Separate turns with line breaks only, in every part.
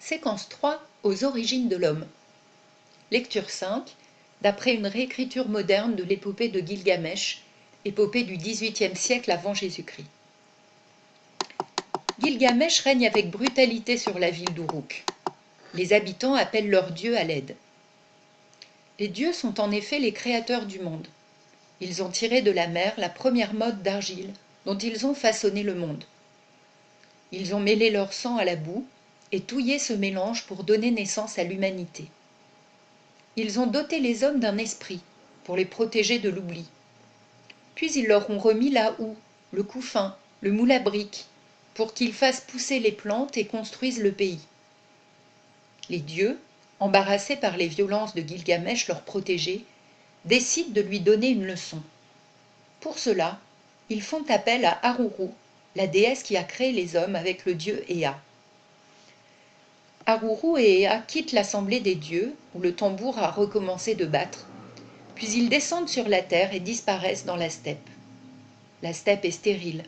Séquence 3 aux origines de l'homme. Lecture 5, d'après une réécriture moderne de l'épopée de Gilgamesh, épopée du XVIIIe siècle avant Jésus-Christ. Gilgamesh règne avec brutalité sur la ville d'Uruk. Les habitants appellent leurs dieux à l'aide. Les dieux sont en effet les créateurs du monde. Ils ont tiré de la mer la première mode d'argile dont ils ont façonné le monde. Ils ont mêlé leur sang à la boue et touillé ce mélange pour donner naissance à l'humanité. Ils ont doté les hommes d'un esprit pour les protéger de l'oubli. Puis ils leur ont remis la houe, le couffin, le moule à briques, pour qu'ils fassent pousser les plantes et construisent le pays. Les dieux, embarrassés par les violences de Gilgamesh, leur protégé, décident de lui donner une leçon. Pour cela, ils font appel à Aruru, la déesse qui a créé les hommes avec le dieu Ea. Aruru et Ea quittent l'assemblée des dieux, où le tambour a recommencé de battre, puis ils descendent sur la terre et disparaissent dans la steppe. La steppe est stérile.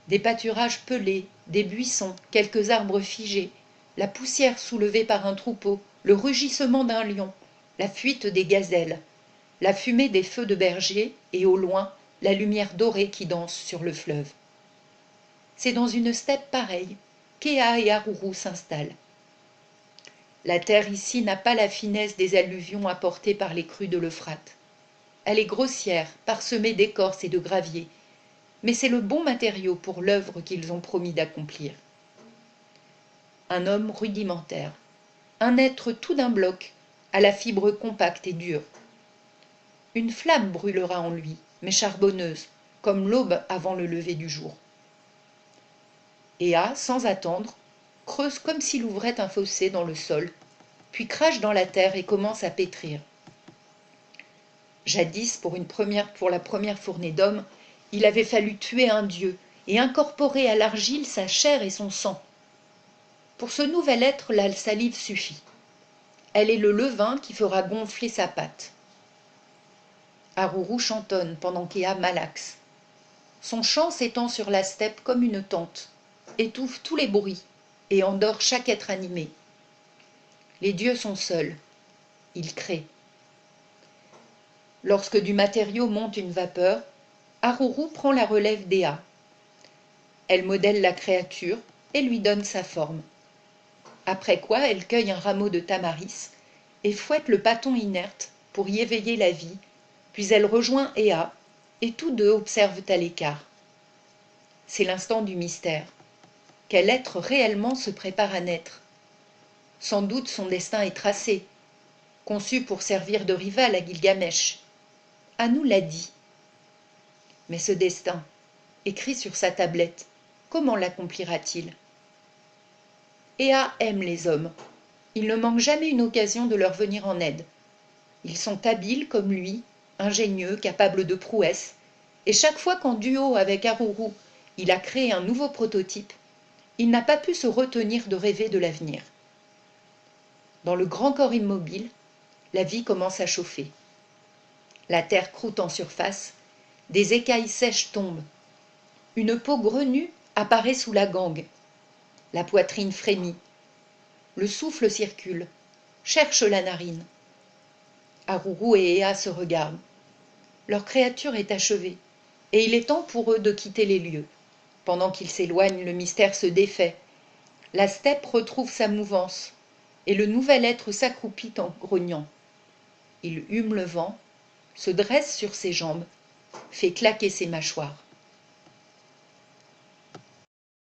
Des pâturages pelés, des buissons, quelques arbres figés, la poussière soulevée par un troupeau, le rugissement d'un lion, la fuite des gazelles, la fumée des feux de berger et au loin, la lumière dorée qui danse sur le fleuve. C'est dans une steppe pareille qu'Ea et Aruru s'installent. La terre ici n'a pas la finesse des alluvions apportées par les crues de l'Euphrate. Elle est grossière, parsemée d'écorce et de gravier, mais c'est le bon matériau pour l'œuvre qu'ils ont promis d'accomplir. Un homme rudimentaire, un être tout d'un bloc, à la fibre compacte et dure. Une flamme brûlera en lui, mais charbonneuse, comme l'aube avant le lever du jour. Ea, sans attendre, creuse comme s'il ouvrait un fossé dans le sol, puis crache dans la terre et commence à pétrir. Jadis, pour la première fournée d'hommes, il avait fallu tuer un dieu et incorporer à l'argile sa chair et son sang. Pour ce nouvel être, la salive suffit. Elle est le levain qui fera gonfler sa pâte. Aruru chantonne pendant qu'Ea malaxe. Son chant s'étend sur la steppe comme une tente, étouffe tous les bruits et endort chaque être animé. Les dieux sont seuls. Ils créent. Lorsque du matériau monte une vapeur, Aruru prend la relève d'Ea. Elle modèle la créature et lui donne sa forme. Après quoi, elle cueille un rameau de tamaris et fouette le bâton inerte pour y éveiller la vie, puis elle rejoint Ea et tous deux observent à l'écart. C'est l'instant du mystère. Quel être réellement se prépare à naître? Sans doute son destin est tracé, conçu pour servir de rival à Gilgamesh. Anu l'a dit. Mais ce destin, écrit sur sa tablette, comment l'accomplira-t-il? Ea aime les hommes. Il ne manque jamais une occasion de leur venir en aide. Ils sont habiles comme lui, ingénieux, capables de prouesses, et chaque fois qu'en duo avec Aruru, il a créé un nouveau prototype, il n'a pas pu se retenir de rêver de l'avenir. Dans le grand corps immobile, la vie commence à chauffer. La terre croûte en surface, des écailles sèches tombent. Une peau grenue apparaît sous la gangue. La poitrine frémit. Le souffle circule, cherche la narine. Aruru et Ea se regardent. Leur créature est achevée, et il est temps pour eux de quitter les lieux. Pendant qu'ils s'éloignent, le mystère se défait. La steppe retrouve sa mouvance, et le nouvel être s'accroupit en grognant. Il hume le vent, se dresse sur ses jambes, fait claquer ses mâchoires.